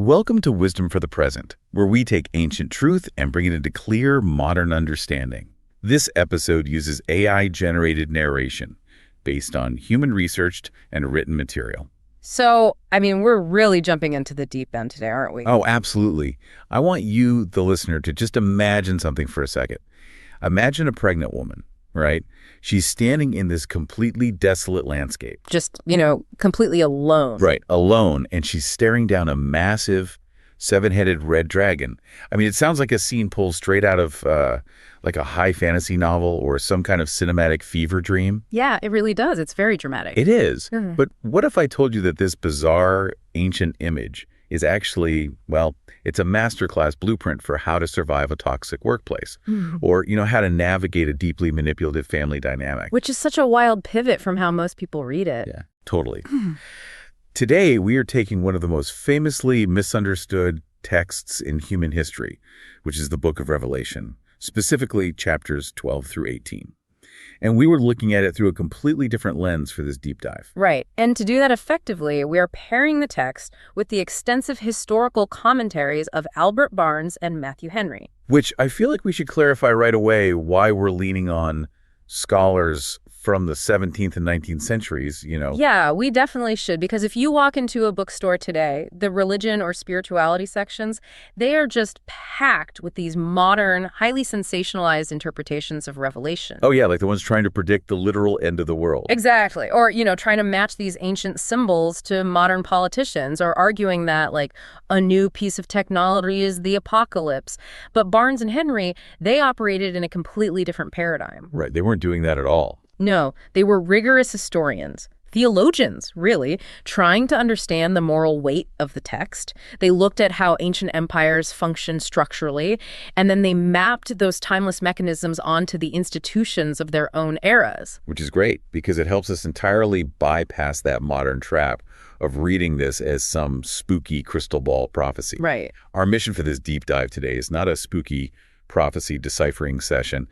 Welcome to Wisdom for the Present, where we take ancient truth and bring it into clear, modern understanding. This episode uses AI-generated narration based on human-researched and written material. So, we're really jumping into the deep end today, aren't we? Oh, absolutely. I want you, the listener, to just imagine something for a second. Imagine a pregnant woman, right? She's standing in this completely desolate landscape. Just, completely alone. Right, alone, and she's staring down a massive seven-headed red dragon. It sounds like a scene pulled straight out of like a high fantasy novel or some kind of cinematic fever dream. Yeah, it really does. It's very dramatic. It is. But what if I told you that this bizarre ancient image is actually, well, it's a masterclass blueprint for how to survive a toxic workplace or, how to navigate a deeply manipulative family dynamic. Which is such a wild pivot from how most people read it. Yeah, totally. Today, we are taking one of the most famously misunderstood texts in human history, which is the Book of Revelation, specifically chapters 12 through 18. And we were looking at it through a completely different lens for this deep dive. Right. And to do that effectively, we are pairing the text with the extensive historical commentaries of Albert Barnes and Matthew Henry. Which I feel like we should clarify right away why we're leaning on scholars from the 17th and 19th centuries, Yeah, we definitely should, because if you walk into a bookstore today, the religion or spirituality sections, they are just packed with these modern, highly sensationalized interpretations of Revelation. Oh yeah, like the ones trying to predict the literal end of the world. Exactly. Or, trying to match these ancient symbols to modern politicians, or arguing that, like, a new piece of technology is the apocalypse. But Barnes and Henry, they operated in a completely different paradigm. Right, they weren't doing that at all. No, they were rigorous historians, theologians, really, trying to understand the moral weight of the text. They looked at how ancient empires functioned structurally, and then they mapped those timeless mechanisms onto the institutions of their own eras. Which is great, because it helps us entirely bypass that modern trap of reading this as some spooky crystal ball prophecy. Right. Our mission for this deep dive today is not a spooky prophecy deciphering session.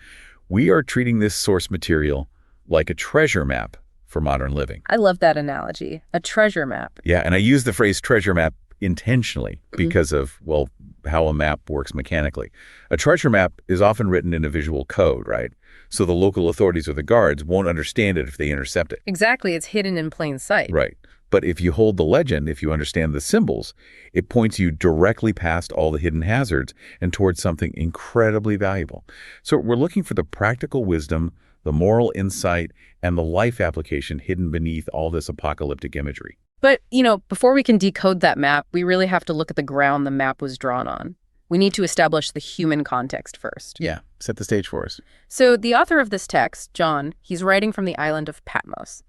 We are treating this source material like a treasure map for modern living. I love that analogy, a treasure map. Yeah, and I use the phrase treasure map intentionally because of, well, how a map works mechanically. A treasure map is often written in a visual code, right? So the local authorities or the guards won't understand it if they intercept it. Exactly, it's hidden in plain sight. Right. But if you hold the legend, if you understand the symbols, it points you directly past all the hidden hazards and towards something incredibly valuable. So we're looking for the practical wisdom, the moral insight, and the life application hidden beneath all this apocalyptic imagery. But, before we can decode that map, we really have to look at the ground the map was drawn on. We need to establish the human context first. Yeah, set the stage for us. So the author of this text, John, he's writing from the island of Patmos.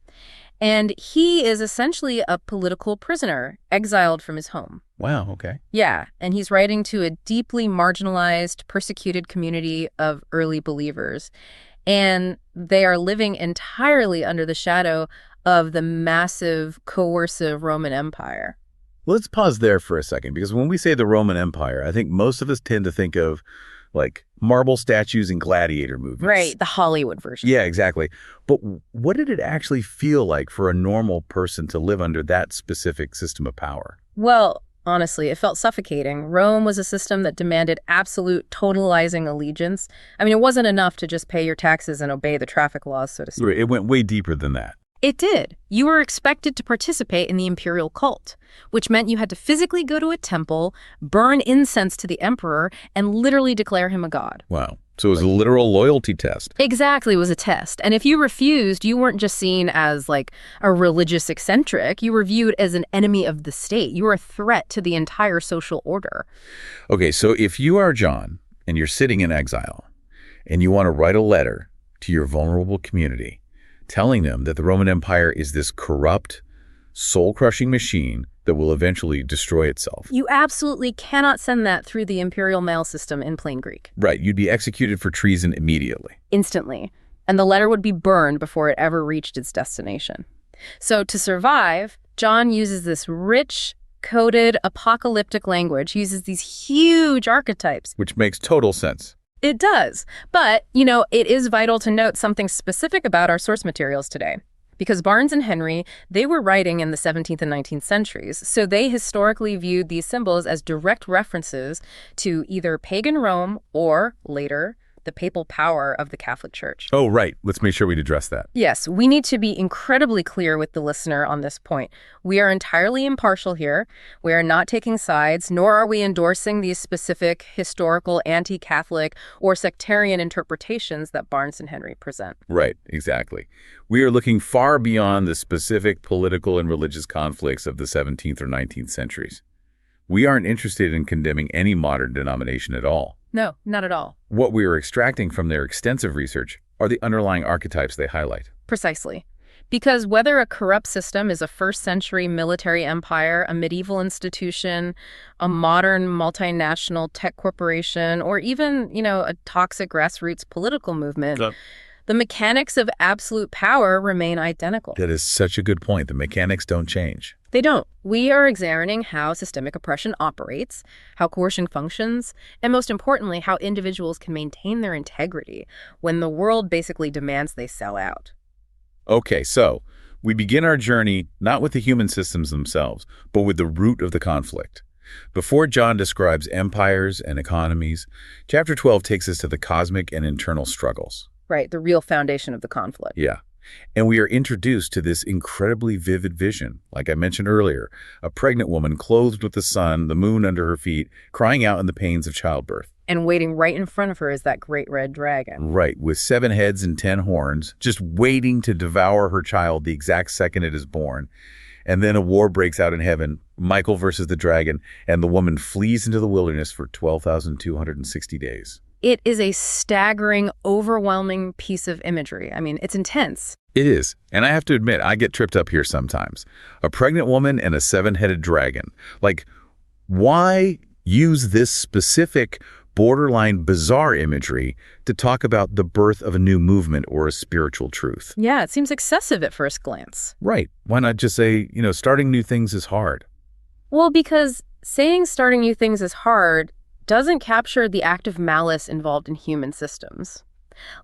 And he is essentially a political prisoner, exiled from his home. Wow, okay. Yeah, and he's writing to a deeply marginalized, persecuted community of early believers. And they are living entirely under the shadow of the massive, coercive Roman Empire. Let's pause there for a second, because when we say the Roman Empire, I think most of us tend to think of, like, marble statues and gladiator movies. Right, the Hollywood version. Yeah, exactly. But what did it actually feel like for a normal person to live under that specific system of power? Well, honestly, it felt suffocating. Rome was a system that demanded absolute, totalizing allegiance. It wasn't enough to just pay your taxes and obey the traffic laws, so to speak. It went way deeper than that. It did. You were expected to participate in the imperial cult, which meant you had to physically go to a temple, burn incense to the emperor, and literally declare him a god. Wow. So it was a literal loyalty test. Exactly, it was a test. And if you refused, you weren't just seen as, like, a religious eccentric. You were viewed as an enemy of the state. You were a threat to the entire social order. Okay, so if you are John and you're sitting in exile and you want to write a letter to your vulnerable community, telling them that the Roman Empire is this corrupt, soul-crushing machine that will eventually destroy itself. You absolutely cannot send that through the imperial mail system in plain Greek. Right, you'd be executed for treason immediately. Instantly. And the letter would be burned before it ever reached its destination. So to survive, John uses this rich, coded, apocalyptic language. He uses these huge archetypes. Which makes total sense. It does. But, it is vital to note something specific about our source materials today. because Barnes and Henry, they were writing in the 17th and 19th centuries, so they historically viewed these symbols as direct references to either pagan Rome or, later, the papal power of the Catholic Church. Oh, right. Let's make sure we address that. Yes, we need to be incredibly clear with the listener on this point. We are entirely impartial here. We are not taking sides, nor are we endorsing these specific historical, anti-Catholic, or sectarian interpretations that Barnes and Henry present. Right, exactly. We are looking far beyond the specific political and religious conflicts of the 17th or 19th centuries. We aren't interested in condemning any modern denomination at all. No, not at all. What we are extracting from their extensive research are the underlying archetypes they highlight. Precisely. Because whether a corrupt system is a first-century military empire, a medieval institution, a modern multinational tech corporation, or even, a toxic grassroots political movement, the mechanics of absolute power remain identical. That is such a good point. The mechanics don't change. They don't. We are examining how systemic oppression operates, how coercion functions, and most importantly, how individuals can maintain their integrity when the world basically demands they sell out. Okay, so we begin our journey not with the human systems themselves, but with the root of the conflict. Before John describes empires and economies, chapter 12 takes us to the cosmic and internal struggles. Right, the real foundation of the conflict. Yeah. And we are introduced to this incredibly vivid vision. Like I mentioned earlier, a pregnant woman clothed with the sun, the moon under her feet, crying out in the pains of childbirth. And waiting right in front of her is that great red dragon. Right, with 7 heads and 10 horns, just waiting to devour her child the exact second it is born. And then a war breaks out in heaven, Michael versus the dragon, and the woman flees into the wilderness for 12,260 days. It is a staggering, overwhelming piece of imagery. I mean, it's intense. It is. And I have to admit, I get tripped up here sometimes. A pregnant woman and a 7-headed dragon. Like, why use this specific, borderline bizarre imagery to talk about the birth of a new movement or a spiritual truth? Yeah, it seems excessive at first glance. Right. Why not just say, starting new things is hard? Well, because saying starting new things is hard doesn't capture the active malice involved in human systems.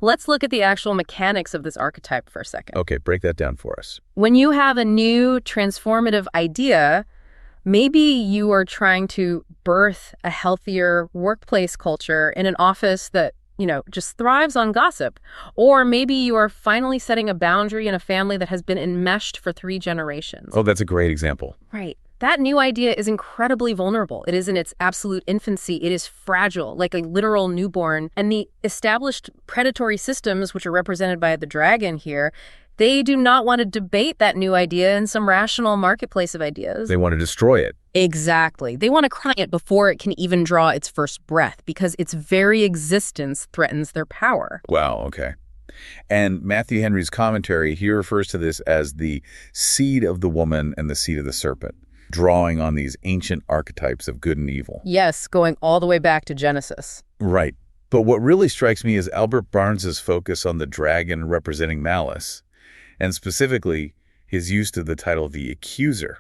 Let's look at the actual mechanics of this archetype for a second. Okay, break that down for us. When you have a new transformative idea, maybe you are trying to birth a healthier workplace culture in an office that, just thrives on gossip. Or maybe you are finally setting a boundary in a family that has been enmeshed for 3 generations. Oh, that's a great example. Right. That new idea is incredibly vulnerable. It is in its absolute infancy. It is fragile, like a literal newborn. And the established predatory systems, which are represented by the dragon here, they do not want to debate that new idea in some rational marketplace of ideas. They want to destroy it. Exactly. They want to crush it before it can even draw its first breath, because its very existence threatens their power. Wow, okay. And Matthew Henry's commentary, he refers to this as the seed of the woman and the seed of the serpent, drawing on these ancient archetypes of good and evil. Yes, going all the way back to Genesis. Right. But what really strikes me is Albert Barnes's focus on the dragon representing malice, and specifically his use of the title the accuser.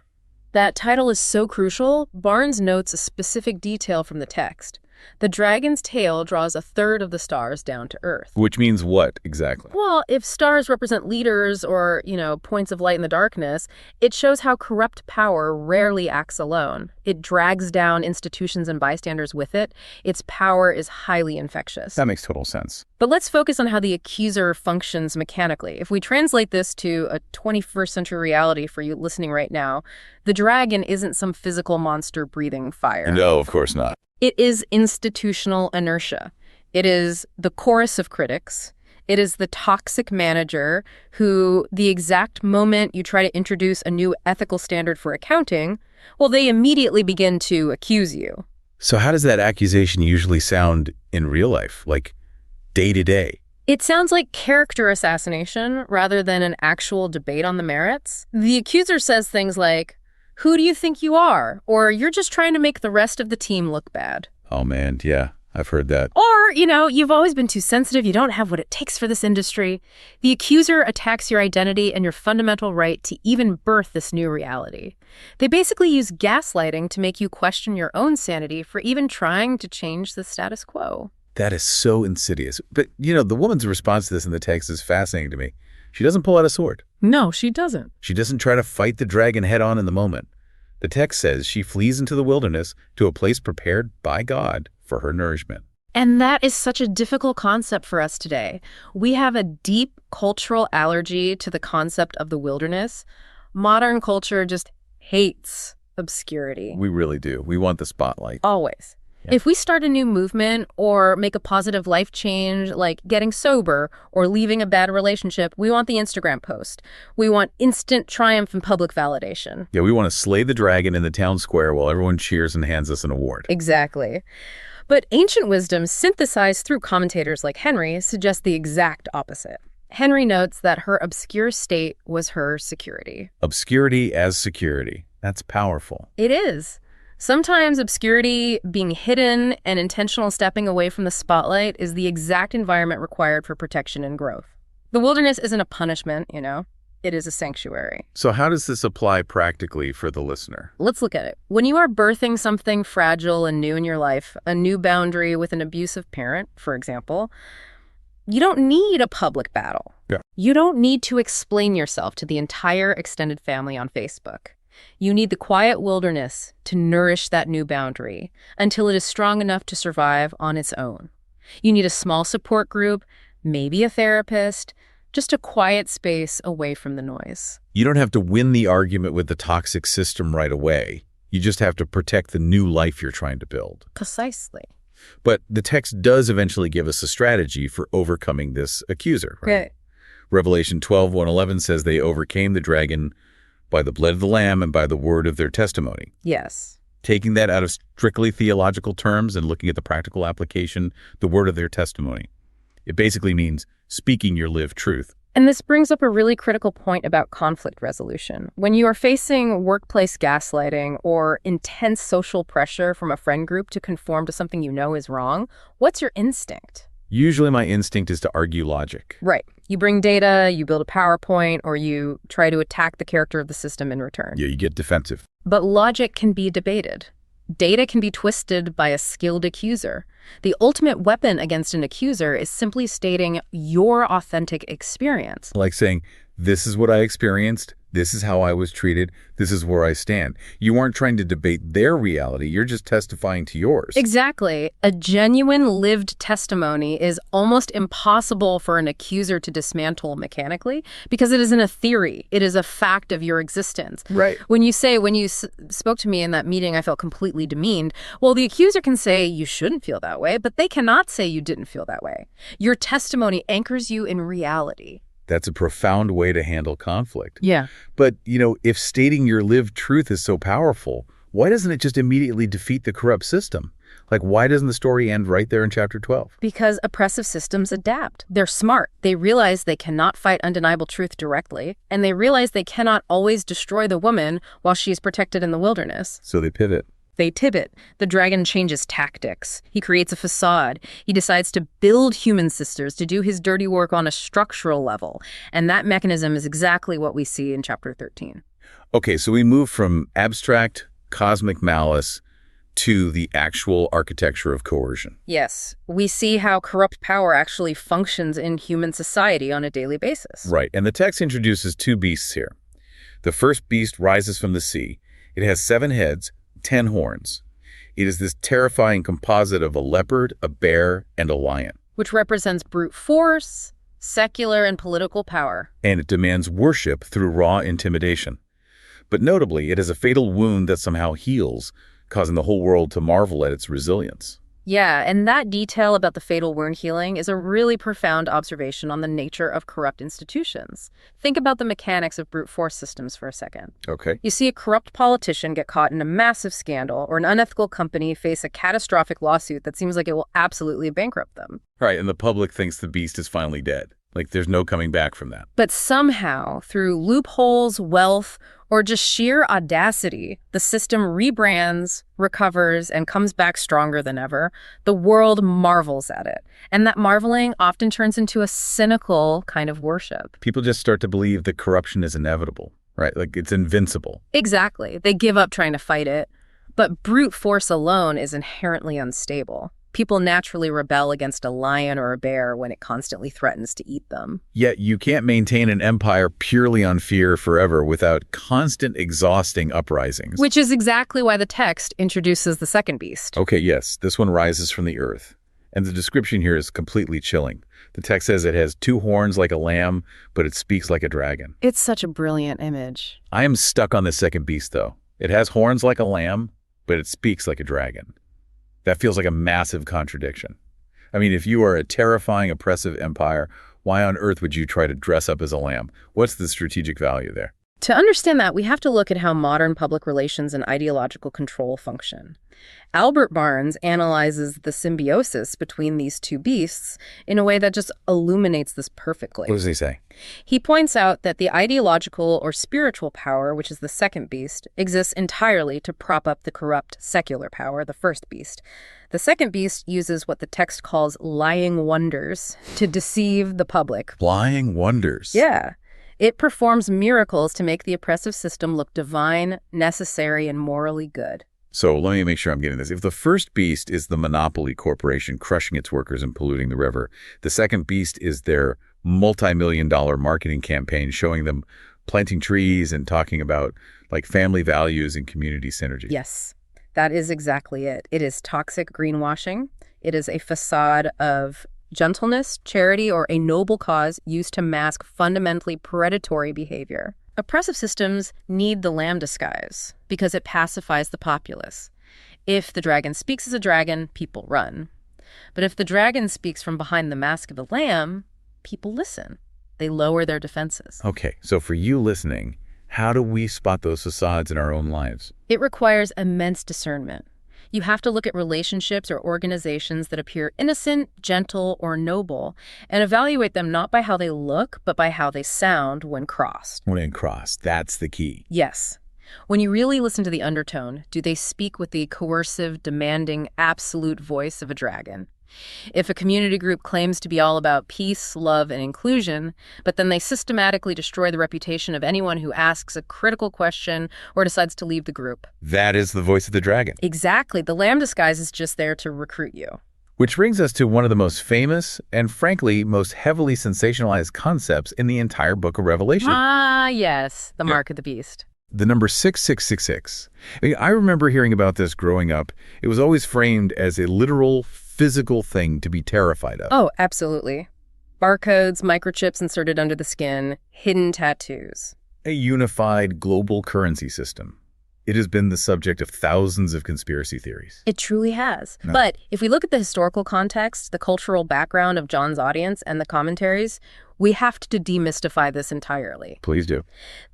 That title is so crucial. Barnes notes a specific detail from the text. The dragon's tail draws 1/3 of the stars down to Earth. Which means what exactly? Well, if stars represent leaders or, points of light in the darkness, it shows how corrupt power rarely acts alone. It drags down institutions and bystanders with it. Its power is highly infectious. That makes total sense. But let's focus on how the accuser functions mechanically. If we translate this to a 21st century reality for you listening right now, the dragon isn't some physical monster breathing fire. No, of course not. It is institutional inertia. It is the chorus of critics. It is the toxic manager who, the exact moment you try to introduce a new ethical standard for accounting, well, they immediately begin to accuse you. So how does that accusation usually sound in real life, like day to day? It sounds like character assassination rather than an actual debate on the merits. The accuser says things like, "Who do you think you are?" Or "You're just trying to make the rest of the team look bad." Oh, man, yeah, I've heard that. Or, "You've always been too sensitive. You don't have what it takes for this industry." The accuser attacks your identity and your fundamental right to even birth this new reality. They basically use gaslighting to make you question your own sanity for even trying to change the status quo. That is so insidious. But, the woman's response to this in the text is fascinating to me. She doesn't pull out a sword. No, she doesn't. She doesn't try to fight the dragon head-on in the moment. The text says she flees into the wilderness to a place prepared by God for her nourishment. And that is such a difficult concept for us today. We have a deep cultural allergy to the concept of the wilderness. Modern culture just hates obscurity. We really do. We want the spotlight. Always. Yeah. If we start a new movement or make a positive life change, like getting sober or leaving a bad relationship, we want the Instagram post. We want instant triumph and public validation. Yeah, we want to slay the dragon in the town square while everyone cheers and hands us an award. Exactly. But ancient wisdom synthesized through commentators like Henry suggests the exact opposite. Henry notes that her obscure state was her security. Obscurity as security. That's powerful. It is. Sometimes obscurity, being hidden, and intentional stepping away from the spotlight is the exact environment required for protection and growth. The wilderness isn't a punishment, it is a sanctuary. So how does this apply practically for the listener? Let's look at it. When you are birthing something fragile and new in your life, a new boundary with an abusive parent, for example, you don't need a public battle. Yeah. You don't need to explain yourself to the entire extended family on Facebook. You need the quiet wilderness to nourish that new boundary until it is strong enough to survive on its own. You need a small support group, maybe a therapist, just a quiet space away from the noise. You don't have to win the argument with the toxic system right away. You just have to protect the new life you're trying to build. Precisely. But the text does eventually give us a strategy for overcoming this accuser, right? Okay. Revelation 12:1-11 says they overcame the dragon by the blood of the Lamb and by the word of their testimony. Yes. Taking that out of strictly theological terms and looking at the practical application, the word of their testimony. It basically means speaking your lived truth. And this brings up a really critical point about conflict resolution. When you are facing workplace gaslighting or intense social pressure from a friend group to conform to something you know is wrong, what's your instinct? Usually my instinct is to argue logic. Right. You bring data, you build a PowerPoint, or you try to attack the character of the system in return. Yeah, you get defensive. But logic can be debated. Data can be twisted by a skilled accuser. The ultimate weapon against an accuser is simply stating your authentic experience. Like saying, this is what I experienced, this is how I was treated, this is where I stand. You aren't trying to debate their reality, you're just testifying to yours. Exactly. A genuine lived testimony is almost impossible for an accuser to dismantle mechanically because it isn't a theory. It is a fact of your existence. Right. When you spoke to me in that meeting, I felt completely demeaned. Well, the accuser can say you shouldn't feel that way, but they cannot say you didn't feel that way. Your testimony anchors you in reality. That's a profound way to handle conflict. Yeah. But, if stating your lived truth is so powerful, why doesn't it just immediately defeat the corrupt system? Like, why doesn't the story end right there in chapter 12? Because oppressive systems adapt. They're smart. They realize they cannot fight undeniable truth directly, and they realize they cannot always destroy the woman while she is protected in the wilderness. So they pivot. They pivot. The dragon changes tactics. He creates a facade. He decides to build human sisters to do his dirty work on a structural level. And that mechanism is exactly what we see in chapter 13. Okay, so we move from abstract cosmic malice to the actual architecture of coercion. Yes, we see how corrupt power actually functions in human society on a daily basis. Right, and the text introduces two beasts here. The first beast rises from the sea. It has 7 heads, 10 horns. It is this terrifying composite of a leopard, a bear, and a lion. Which represents brute force, secular and political power. And it demands worship through raw intimidation. But notably, it has a fatal wound that somehow heals, causing the whole world to marvel at its resilience. Yeah, and that detail about the fatal wound healing is a really profound observation on the nature of corrupt institutions. Think about the mechanics of brute force systems for a second. Okay. You see a corrupt politician get caught in a massive scandal, or an unethical company face a catastrophic lawsuit that seems like it will absolutely bankrupt them. Right, and the public thinks the beast is finally dead. Like, there's no coming back from that. But somehow, through loopholes, wealth, or just sheer audacity, the system rebrands, recovers, and comes back stronger than ever. The world marvels at it. And that marveling often turns into a cynical kind of worship. People just start to believe that corruption is inevitable, right? Like, it's invincible. Exactly. They give up trying to fight it. But brute force alone is inherently unstable. People naturally rebel against a lion or a bear when it constantly threatens to eat them. Yet you can't maintain an empire purely on fear forever without constant exhausting uprisings. Which is exactly why the text introduces the second beast. Okay, yes, this one rises from the earth. And the description here is completely chilling. The text says it has 2 horns like a lamb, but it speaks like a dragon. It's such a brilliant image. I am stuck on the second beast, though. It has horns like a lamb, but it speaks like a dragon. That feels like a massive contradiction. I mean, if you are a terrifying, oppressive empire, why on earth would you try to dress up as a lamb? What's the strategic value there? To understand that, we have to look at how modern public relations and ideological control function. Albert Barnes analyzes the symbiosis between these two beasts in a way that just illuminates this perfectly. What does he say? He points out that the ideological or spiritual power, which is the second beast, exists entirely to prop up the corrupt secular power, the first beast. The second beast uses what the text calls lying wonders to deceive the public. Lying wonders? Yeah. It performs miracles to make the oppressive system look divine, necessary, and morally good. So let me make sure I'm getting this. If the first beast is the monopoly corporation crushing its workers and polluting the river, the second beast is their multi-million-dollar marketing campaign showing them planting trees and talking about like family values and community synergy. Yes, that is exactly it. It is toxic greenwashing. It is a facade of gentleness, charity, or a noble cause used to mask fundamentally predatory behavior. Oppressive systems need the lamb disguise because it pacifies the populace. If the dragon speaks as a dragon, people run. But if the dragon speaks from behind the mask of a lamb, people listen. They lower their defenses. Okay, so for you listening, how do we spot those facades in our own lives? It requires immense discernment. You have to look at relationships or organizations that appear innocent, gentle, or noble, and evaluate them not by how they look, but by how they sound when crossed. When crossed, that's the key. Yes. When you really listen to the undertone, do they speak with the coercive, demanding, absolute voice of a dragon? If a community group claims to be all about peace, love, and inclusion, but then they systematically destroy the reputation of anyone who asks a critical question or decides to leave the group. That is the voice of the dragon. Exactly. The lamb disguise is just there to recruit you. Which brings us to one of the most famous and, frankly, most heavily sensationalized concepts in the entire book of Revelation. Ah, yes. The mark of the beast. The number 6666. I remember hearing about this growing up. It was always framed as a literal physical thing to be terrified of. Oh, absolutely. Barcodes, microchips inserted under the skin, hidden tattoos. A unified global currency system. It has been the subject of thousands of conspiracy theories. It truly has. No. But if we look at the historical context, the cultural background of John's audience, and the commentaries, we have to demystify this entirely. Please do.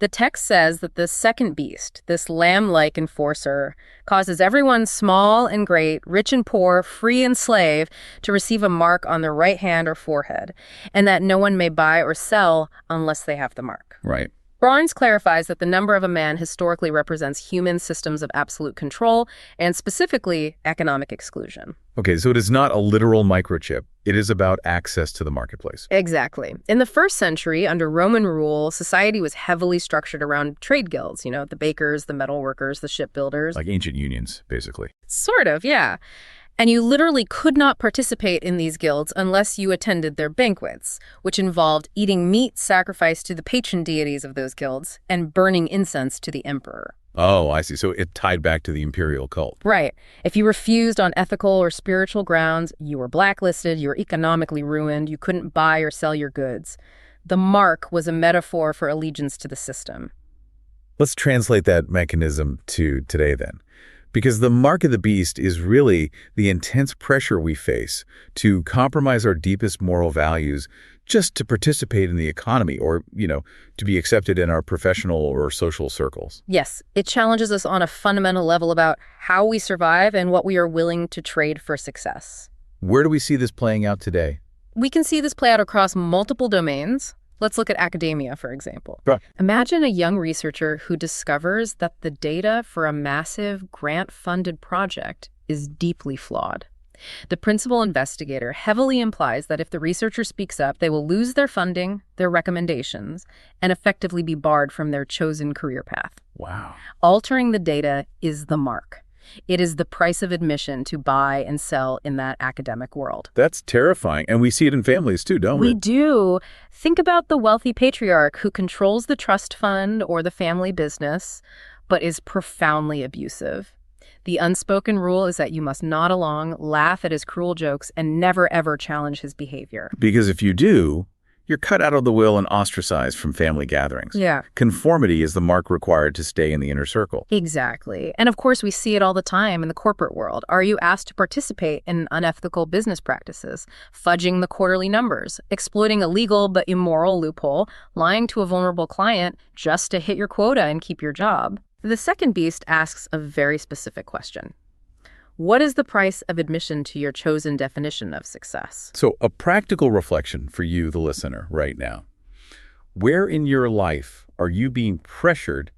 The text says that the second beast, this lamb-like enforcer, causes everyone small and great, rich and poor, free and slave, to receive a mark on their right hand or forehead, and that no one may buy or sell unless they have the mark. Right. Barnes clarifies that the number of a man historically represents human systems of absolute control and specifically economic exclusion. Okay, so it is not a literal microchip. It is about access to the marketplace. Exactly. In the first century, under Roman rule, society was heavily structured around trade guilds, the bakers, the metal workers, the shipbuilders. Like ancient unions, basically. Sort of, yeah. And you literally could not participate in these guilds unless you attended their banquets, which involved eating meat sacrificed to the patron deities of those guilds and burning incense to the emperor. Oh, I see. So it tied back to the imperial cult. Right. If you refused on ethical or spiritual grounds, you were blacklisted, you were economically ruined, you couldn't buy or sell your goods. The mark was a metaphor for allegiance to the system. Let's translate that mechanism to today then. Because the mark of the beast is really the intense pressure we face to compromise our deepest moral values just to participate in the economy or, to be accepted in our professional or social circles. Yes, it challenges us on a fundamental level about how we survive and what we are willing to trade for success. Where do we see this playing out today? We can see this play out across multiple domains. Let's look at academia, for example. Right. Imagine a young researcher who discovers that the data for a massive grant-funded project is deeply flawed. The principal investigator heavily implies that if the researcher speaks up, they will lose their funding, their recommendations, and effectively be barred from their chosen career path. Wow. Altering the data is the mark. It is the price of admission to buy and sell in that academic world. That's terrifying. And we see it in families too, don't we? We do. Think about the wealthy patriarch who controls the trust fund or the family business, but is profoundly abusive. The unspoken rule is that you must nod along, laugh at his cruel jokes, and never ever challenge his behavior. Because if you do, you're cut out of the will and ostracized from family gatherings. Yeah. Conformity is the mark required to stay in the inner circle. Exactly. And of course, we see it all the time in the corporate world. Are you asked to participate in unethical business practices, fudging the quarterly numbers, exploiting a legal but immoral loophole, lying to a vulnerable client just to hit your quota and keep your job? The second beast asks a very specific question. What is the price of admission to your chosen definition of success? So a practical reflection for you, the listener, right now. Where in your life are you being pressured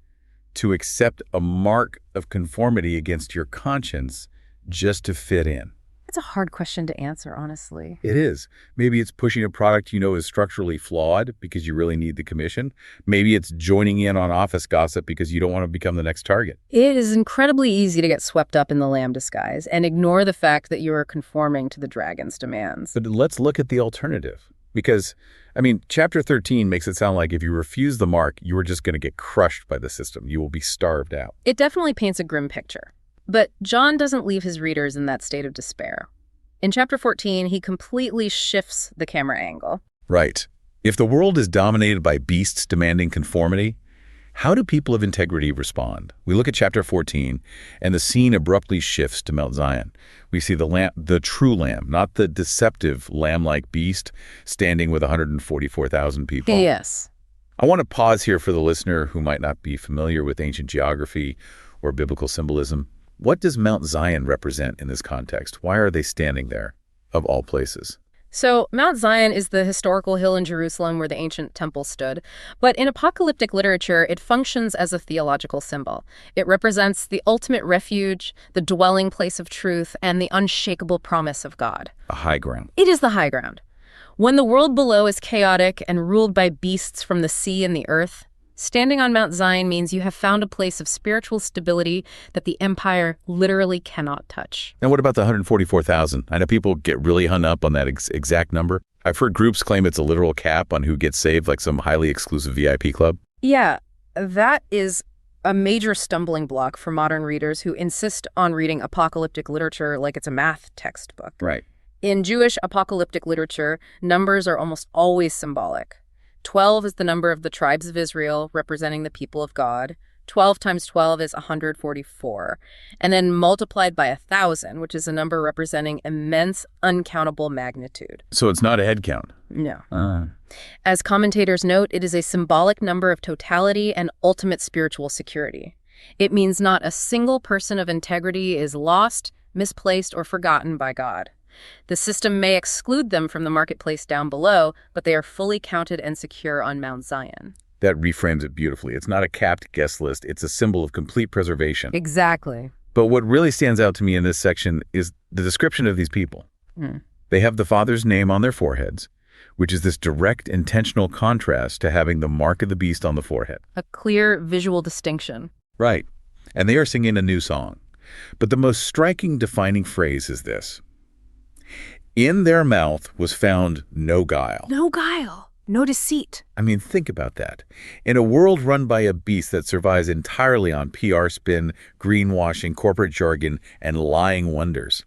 to accept a mark of conformity against your conscience just to fit in? It's a hard question to answer, honestly. It is. Maybe it's pushing a product you know is structurally flawed because you really need the commission. Maybe it's joining in on office gossip because you don't want to become the next target. It is incredibly easy to get swept up in the lamb disguise and ignore the fact that you are conforming to the dragon's demands. But let's look at the alternative. Because, Chapter 13 makes it sound like if you refuse the mark, you are just going to get crushed by the system. You will be starved out. It definitely paints a grim picture. But John doesn't leave his readers in that state of despair. In Chapter 14, he completely shifts the camera angle. Right. If the world is dominated by beasts demanding conformity, how do people of integrity respond? We look at Chapter 14, and the scene abruptly shifts to Mount Zion. We see the true lamb, not the deceptive lamb-like beast standing with 144,000 people. Yes. I want to pause here for the listener who might not be familiar with ancient geography or biblical symbolism. What does Mount Zion represent in this context? Why are they standing there, of all places? So Mount Zion is the historical hill in Jerusalem where the ancient temple stood. But in apocalyptic literature, it functions as a theological symbol. It represents the ultimate refuge, the dwelling place of truth, and the unshakable promise of God. A high ground. It is the high ground. When the world below is chaotic and ruled by beasts from the sea and the earth, standing on Mount Zion means you have found a place of spiritual stability that the empire literally cannot touch. And what about the 144,000? I know people get really hung up on that exact number. I've heard groups claim it's a literal cap on who gets saved, like some highly exclusive VIP club. Yeah, that is a major stumbling block for modern readers who insist on reading apocalyptic literature like it's a math textbook. Right. In Jewish apocalyptic literature, numbers are almost always symbolic. 12 is the number of the tribes of Israel, representing the people of God. 12 times 12 is 144. And then multiplied by 1,000, which is a number representing immense, uncountable magnitude. So it's not a head count? No. As commentators note, it is a symbolic number of totality and ultimate spiritual security. It means not a single person of integrity is lost, misplaced, or forgotten by God. The system may exclude them from the marketplace down below, but they are fully counted and secure on Mount Zion. That reframes it beautifully. It's not a capped guest list. It's a symbol of complete preservation. Exactly. But what really stands out to me in this section is the description of these people. They have the Father's name on their foreheads, which is this direct, intentional contrast to having the mark of the beast on the forehead. A clear visual distinction. Right. And they are singing a new song. But the most striking defining phrase is this. In their mouth was found no guile. No guile. No deceit. Think about that. In a world run by a beast that survives entirely on PR spin, greenwashing, corporate jargon, and lying wonders,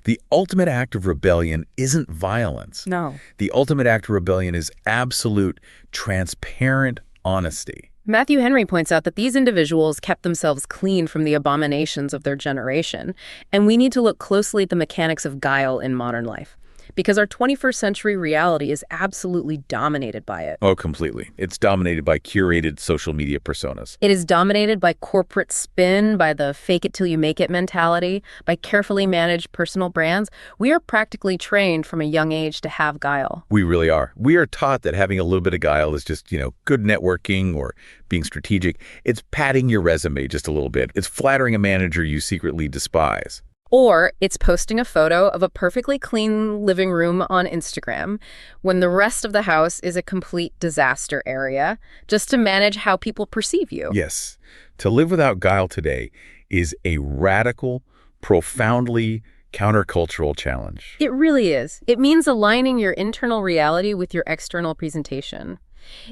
the ultimate act of rebellion isn't violence. No. The ultimate act of rebellion is absolute, transparent honesty. Matthew Henry points out that these individuals kept themselves clean from the abominations of their generation, and we need to look closely at the mechanics of guile in modern life. Because our 21st century reality is absolutely dominated by it. Oh, completely. It's dominated by curated social media personas. It is dominated by corporate spin, by the fake it till you make it mentality, by carefully managed personal brands. We are practically trained from a young age to have guile. We really are. We are taught that having a little bit of guile is just, good networking or being strategic. It's padding your resume just a little bit. It's flattering a manager you secretly despise. Or it's posting a photo of a perfectly clean living room on Instagram when the rest of the house is a complete disaster area, just to manage how people perceive you. Yes. To live without guile today is a radical, profoundly countercultural challenge. It really is. It means aligning your internal reality with your external presentation.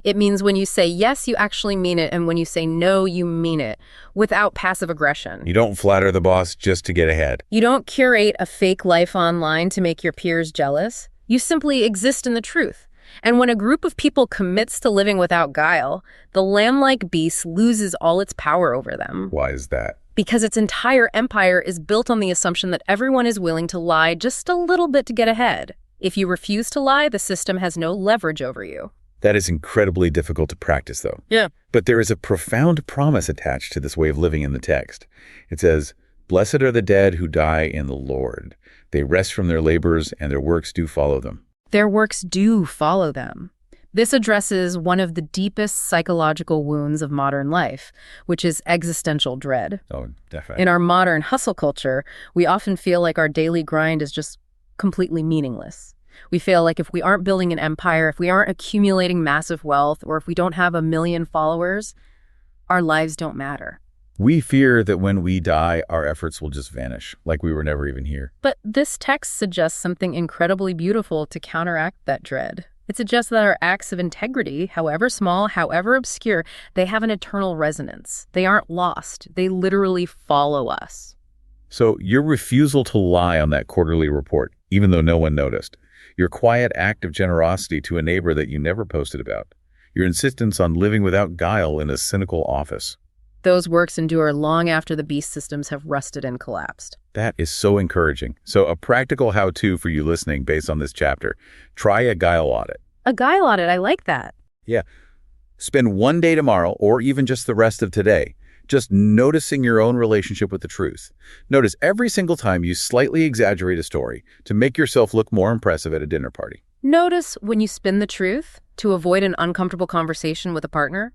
It means when you say yes, you actually mean it, and when you say no, you mean it, without passive aggression. You don't flatter the boss just to get ahead. You don't curate a fake life online to make your peers jealous. You simply exist in the truth. And when a group of people commits to living without guile, the lamb-like beast loses all its power over them. Why is that? Because its entire empire is built on the assumption that everyone is willing to lie just a little bit to get ahead. If you refuse to lie, the system has no leverage over you. That is incredibly difficult to practice, though. Yeah. But there is a profound promise attached to this way of living in the text. It says, "Blessed are the dead who die in the Lord. They rest from their labors, and their works do follow them." Their works do follow them. This addresses one of the deepest psychological wounds of modern life, which is existential dread. Oh, definitely. In our modern hustle culture, we often feel like our daily grind is just completely meaningless. We feel like if we aren't building an empire, if we aren't accumulating massive wealth, or if we don't have 1 million followers, our lives don't matter. We fear that when we die, our efforts will just vanish, like we were never even here. But this text suggests something incredibly beautiful to counteract that dread. It suggests that our acts of integrity, however small, however obscure, they have an eternal resonance. They aren't lost. They literally follow us. So your refusal to lie on that quarterly report, even though no one noticed, your quiet act of generosity to a neighbor that you never posted about, your insistence on living without guile in a cynical office. Those works endure long after the beast systems have rusted and collapsed. That is so encouraging. So a practical how-to for you listening based on this chapter. Try a guile audit. A guile audit, I like that. Yeah. Spend one day tomorrow, or even just the rest of today, just noticing your own relationship with the truth. Notice every single time you slightly exaggerate a story to make yourself look more impressive at a dinner party. Notice when you spin the truth to avoid an uncomfortable conversation with a partner.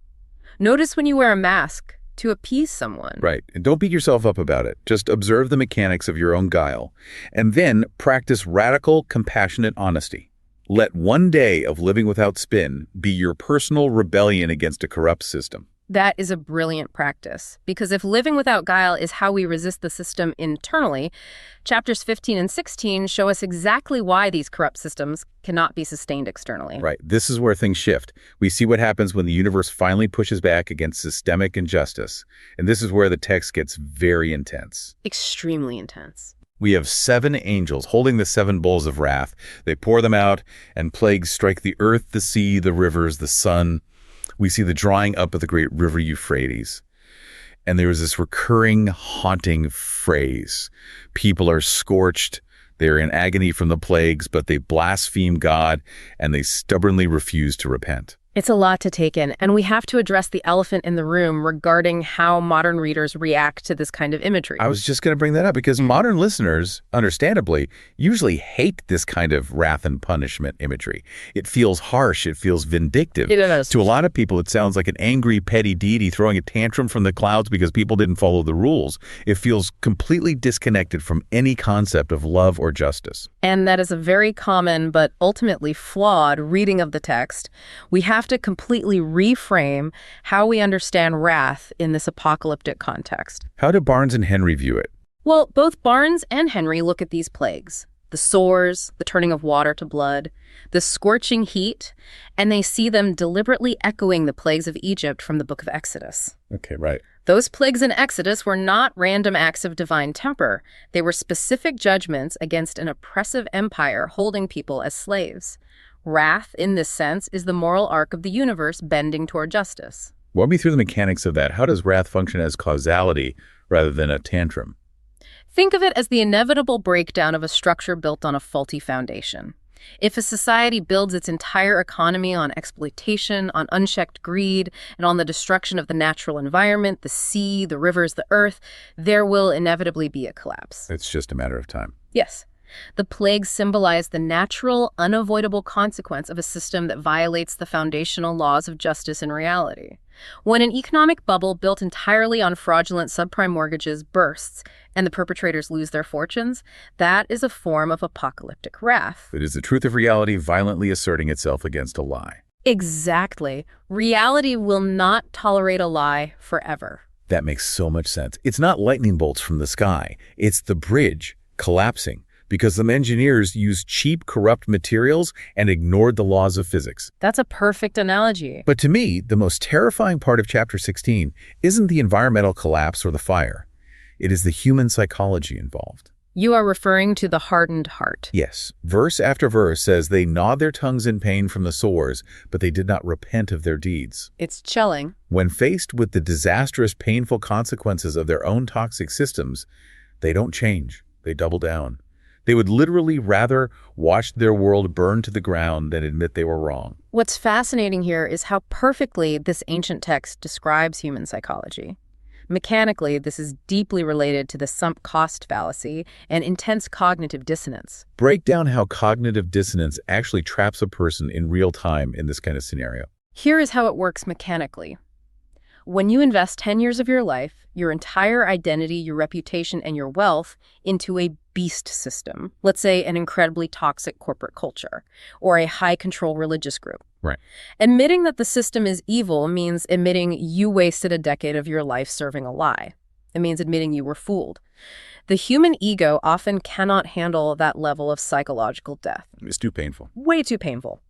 Notice when you wear a mask to appease someone. Right. And don't beat yourself up about it. Just observe the mechanics of your own guile. And then practice radical, compassionate honesty. Let one day of living without spin be your personal rebellion against a corrupt system. That is a brilliant practice, because if living without guile is how we resist the system internally, chapters 15 and 16 show us exactly why these corrupt systems cannot be sustained externally. Right. This is where things shift. We see what happens when the universe finally pushes back against systemic injustice. And this is where the text gets very intense. Extremely intense. We have 7 angels holding the 7 bowls of wrath. They pour them out, and plagues strike the earth, the sea, the rivers, the sun. We see the drying up of the great river Euphrates. And there is this recurring, haunting phrase. People are scorched. They're in agony from the plagues, but they blaspheme God, and they stubbornly refuse to repent. It's a lot to take in, and we have to address the elephant in the room regarding how modern readers react to this kind of imagery. I was just going to bring that up because modern listeners, understandably, usually hate this kind of wrath and punishment imagery. It feels harsh. It feels vindictive. It is. To a lot of people, it sounds like an angry, petty deity throwing a tantrum from the clouds because people didn't follow the rules. It feels completely disconnected from any concept of love or justice. And that is a very common but ultimately flawed reading of the text. We have to completely reframe how we understand wrath in this apocalyptic context. How do Barnes and Henry view it? Well, both Barnes and Henry look at these plagues, the sores, the turning of water to blood, the scorching heat, and they see them deliberately echoing the plagues of Egypt from the book of Exodus. Okay, right. Those plagues in Exodus were not random acts of divine temper. They were specific judgments against an oppressive empire holding people as slaves. Wrath, in this sense, is the moral arc of the universe bending toward justice. Walk me through the mechanics of that. How does wrath function as causality rather than a tantrum? Think of it as the inevitable breakdown of a structure built on a faulty foundation. If a society builds its entire economy on exploitation, on unchecked greed, and on the destruction of the natural environment, the sea, the rivers, the earth, there will inevitably be a collapse. It's just a matter of time. Yes. The plagues symbolize the natural, unavoidable consequence of a system that violates the foundational laws of justice and reality. When an economic bubble built entirely on fraudulent subprime mortgages bursts and the perpetrators lose their fortunes, that is a form of apocalyptic wrath. It is the truth of reality violently asserting itself against a lie. Exactly. Reality will not tolerate a lie forever. That makes so much sense. It's not lightning bolts from the sky. It's the bridge collapsing because some engineers used cheap, corrupt materials and ignored the laws of physics. That's a perfect analogy. But to me, the most terrifying part of Chapter 16 isn't the environmental collapse or the fire. It is the human psychology involved. You are referring to the hardened heart. Yes, verse after verse says they gnawed their tongues in pain from the sores, but they did not repent of their deeds. It's chilling. When faced with the disastrous, painful consequences of their own toxic systems, they don't change. They double down. They would literally rather watch their world burn to the ground than admit they were wrong. What's fascinating here is how perfectly this ancient text describes human psychology. Mechanically, this is deeply related to the sunk cost fallacy and intense cognitive dissonance. Break down how cognitive dissonance actually traps a person in real time in this kind of scenario. Here is how it works mechanically. When you invest 10 years of your life, your entire identity, your reputation, and your wealth into a beast system, let's say an incredibly toxic corporate culture or a high-control religious group. Right. Admitting that the system is evil means admitting you wasted a decade of your life serving a lie. It means admitting you were fooled. The human ego often cannot handle that level of psychological death. It's too painful. Way too painful.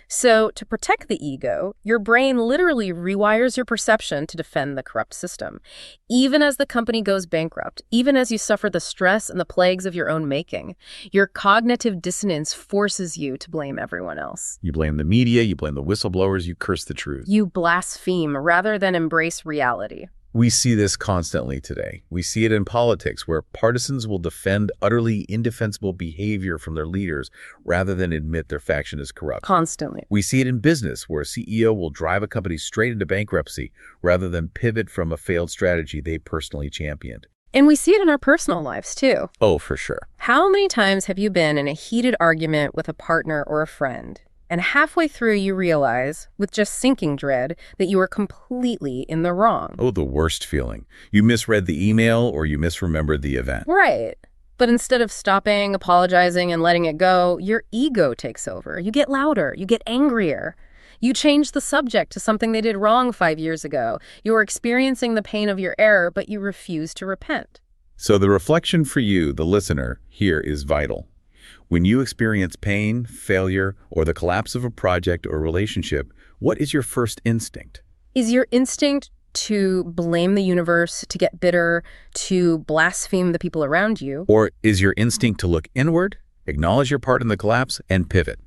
So, to protect the ego, your brain literally rewires your perception to defend the corrupt system. Even as the company goes bankrupt, even as you suffer the stress and the plagues of your own making, your cognitive dissonance forces you to blame everyone else. You blame the media, you blame the whistleblowers, you curse the truth. You blaspheme rather than embrace reality. We see this constantly today. We see it in politics, where partisans will defend utterly indefensible behavior from their leaders rather than admit their faction is corrupt. Constantly. We see it in business, where a CEO will drive a company straight into bankruptcy rather than pivot from a failed strategy they personally championed. And we see it in our personal lives, too. Oh, for sure. How many times have you been in a heated argument with a partner or a friend, and halfway through you realize, with just sinking dread, that you were completely in the wrong? Oh, the worst feeling. You misread the email or you misremembered the event. Right. But instead of stopping, apologizing, and letting it go, your ego takes over. You get louder. You get angrier. You change the subject to something they did wrong 5 years ago. You are experiencing the pain of your error, but you refuse to repent. So the reflection for you, the listener, here is vital. When you experience pain, failure, or the collapse of a project or relationship, what is your first instinct? Is your instinct to blame the universe, to get bitter, to blaspheme the people around you? Or is your instinct to look inward, acknowledge your part in the collapse, and pivot?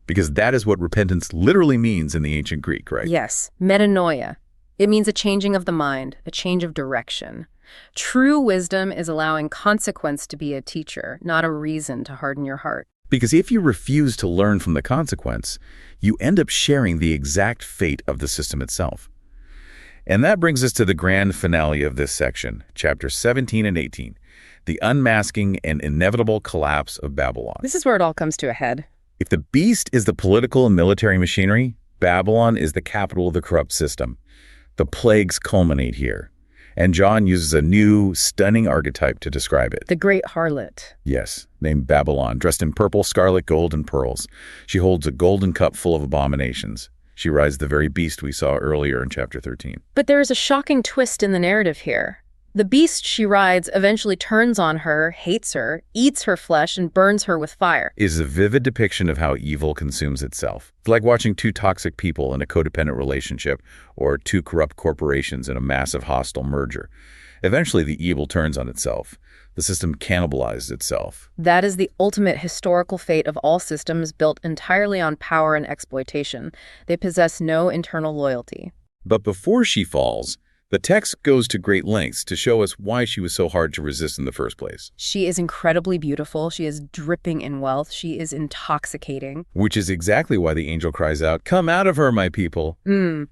Because that is what repentance literally means in the ancient Greek, right? Yes, metanoia. It means a changing of the mind, a change of direction. True wisdom is allowing consequence to be a teacher, not a reason to harden your heart. Because if you refuse to learn from the consequence, you end up sharing the exact fate of the system itself. And that brings us to the grand finale of this section, chapters 17 and 18, the unmasking and inevitable collapse of Babylon. This is where it all comes to a head. If the beast is the political and military machinery, Babylon is the capital of the corrupt system. The plagues culminate here. And John uses a new, stunning archetype to describe it. The great harlot. Yes, named Babylon, dressed in purple, scarlet, gold, and pearls. She holds a golden cup full of abominations. She rides the very beast we saw earlier in chapter 13. But there is a shocking twist in the narrative here. The beast she rides eventually turns on her, hates her, eats her flesh, and burns her with fire. It is a vivid depiction of how evil consumes itself. It's like watching two toxic people in a codependent relationship or two corrupt corporations in a massive hostile merger. Eventually, the evil turns on itself. The system cannibalizes itself. That is the ultimate historical fate of all systems built entirely on power and exploitation. They possess no internal loyalty. But before she falls, the text goes to great lengths to show us why she was so hard to resist in the first place. She is incredibly beautiful. She is dripping in wealth. She is intoxicating. Which is exactly why the angel cries out, "Come out of her, my people,"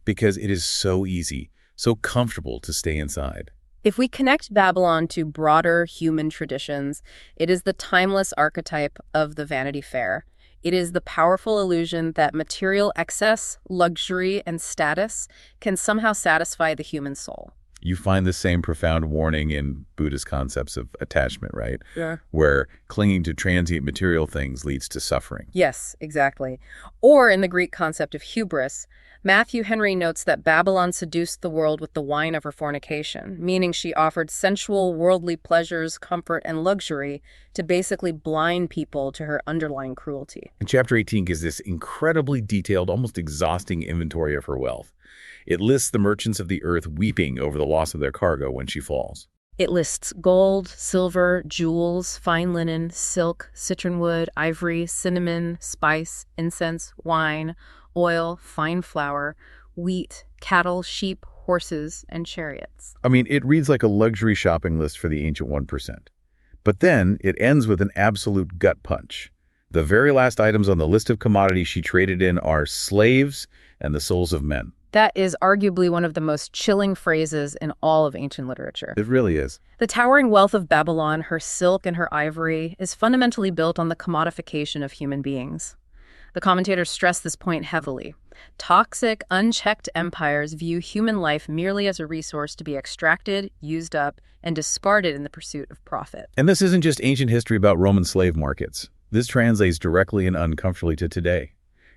because it is so easy, so comfortable to stay inside. If we connect Babylon to broader human traditions, it is the timeless archetype of the Vanity Fair. It is the powerful illusion that material excess, luxury, and status can somehow satisfy the human soul. You find the same profound warning in Buddhist concepts of attachment, right? Yeah. Where clinging to transient material things leads to suffering. Yes, exactly. Or in the Greek concept of hubris, Matthew Henry notes that Babylon seduced the world with the wine of her fornication, meaning she offered sensual, worldly pleasures, comfort, and luxury to basically blind people to her underlying cruelty. And Chapter 18 gives this incredibly detailed, almost exhausting inventory of her wealth. It lists the merchants of the earth weeping over the loss of their cargo when she falls. It lists gold, silver, jewels, fine linen, silk, citron wood, ivory, cinnamon, spice, incense, wine, oil, fine flour, wheat, cattle, sheep, horses, and chariots. I mean, it reads like a luxury shopping list for the ancient 1%. But then it ends with an absolute gut punch. The very last items on the list of commodities she traded in are slaves and the souls of men. That is arguably one of the most chilling phrases in all of ancient literature. It really is. The towering wealth of Babylon, her silk and her ivory, is fundamentally built on the commodification of human beings. The commentators stress this point heavily. Toxic, unchecked empires view human life merely as a resource to be extracted, used up, and discarded in the pursuit of profit. And this isn't just ancient history about Roman slave markets. This translates directly and uncomfortably to today.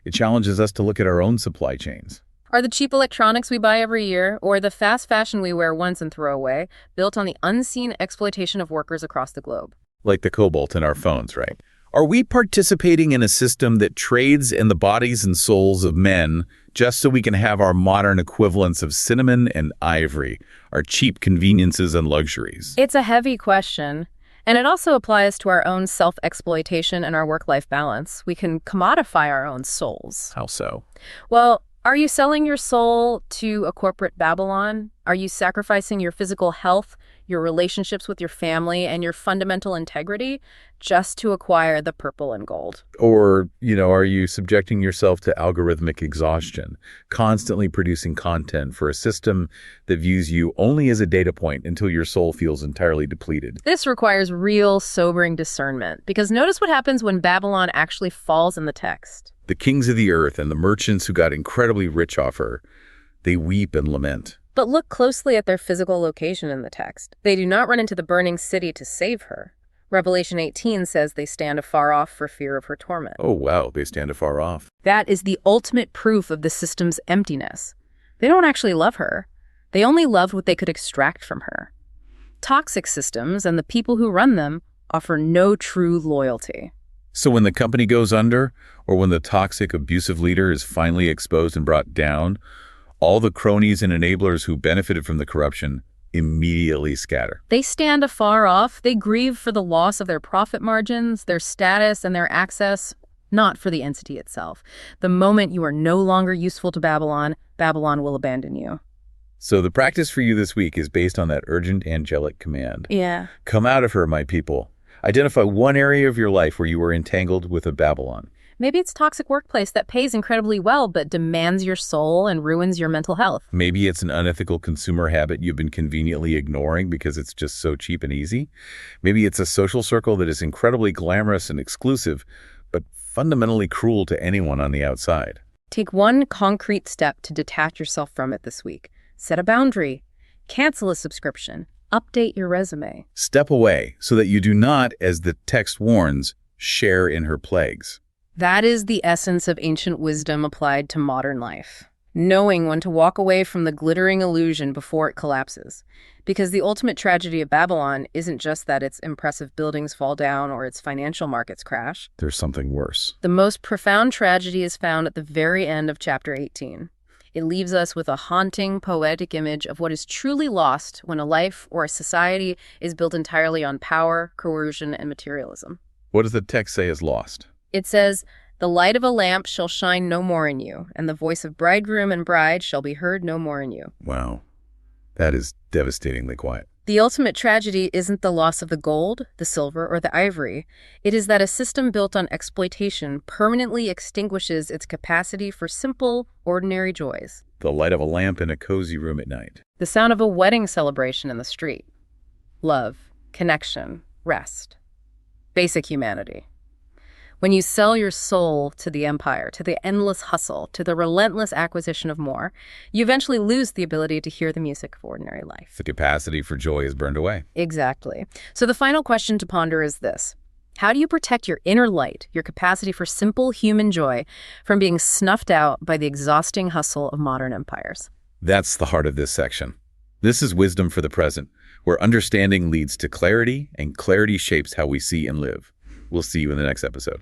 It challenges us to look at our own supply chains. Are the cheap electronics we buy every year, or the fast fashion we wear once and throw away, built on the unseen exploitation of workers across the globe? Like the cobalt in our phones, right? Are we participating in a system that trades in the bodies and souls of men just so we can have our modern equivalents of cinnamon and ivory, our cheap conveniences and luxuries? It's a heavy question, and it also applies to our own self-exploitation and our work-life balance. We can commodify our own souls. How so? Well, are you selling your soul to a corporate Babylon? Are you sacrificing your physical health, your relationships with your family, and your fundamental integrity just to acquire the purple and gold? Or, are you subjecting yourself to algorithmic exhaustion, constantly producing content for a system that views you only as a data point until your soul feels entirely depleted? This requires real, sobering discernment, because notice what happens when Babylon actually falls in the text. The kings of the earth and the merchants who got incredibly rich off her, they weep and lament. But look closely at their physical location in the text. They do not run into the burning city to save her. Revelation 18 says they stand afar off for fear of her torment. Oh, wow, they stand afar off. That is the ultimate proof of the system's emptiness. They don't actually love her. They only loved what they could extract from her. Toxic systems and the people who run them offer no true loyalty. So when the company goes under, or when the toxic, abusive leader is finally exposed and brought down, all the cronies and enablers who benefited from the corruption immediately scatter. They stand afar off. They grieve for the loss of their profit margins, their status, and their access, not for the entity itself. The moment you are no longer useful to Babylon, Babylon will abandon you. So the practice for you this week is based on that urgent angelic command. Yeah. Come out of her, my people. Identify one area of your life where you are entangled with a Babylon. Maybe it's a toxic workplace that pays incredibly well but demands your soul and ruins your mental health. Maybe it's an unethical consumer habit you've been conveniently ignoring because it's just so cheap and easy. Maybe it's a social circle that is incredibly glamorous and exclusive, but fundamentally cruel to anyone on the outside. Take one concrete step to detach yourself from it this week. Set a boundary. Cancel a subscription. Update your resume. Step away so that you do not, as the text warns, share in her plagues. That is the essence of ancient wisdom applied to modern life. Knowing when to walk away from the glittering illusion before it collapses. Because the ultimate tragedy of Babylon isn't just that its impressive buildings fall down or its financial markets crash. There's something worse. The most profound tragedy is found at the very end of chapter 18. It leaves us with a haunting, poetic image of what is truly lost when a life or a society is built entirely on power, coercion, and materialism. What does the text say is lost? It says, "The light of a lamp shall shine no more in you, and the voice of bridegroom and bride shall be heard no more in you." Wow. That is devastatingly quiet. The ultimate tragedy isn't the loss of the gold, the silver, or the ivory. It is that a system built on exploitation permanently extinguishes its capacity for simple, ordinary joys. The light of a lamp in a cozy room at night. The sound of a wedding celebration in the street. Love, connection, rest. Basic humanity. When you sell your soul to the empire, to the endless hustle, to the relentless acquisition of more, you eventually lose the ability to hear the music of ordinary life. The capacity for joy is burned away. Exactly. So the final question to ponder is this. How do you protect your inner light, your capacity for simple human joy, from being snuffed out by the exhausting hustle of modern empires? That's the heart of this section. This is wisdom for the present, where understanding leads to clarity, and clarity shapes how we see and live. We'll see you in the next episode.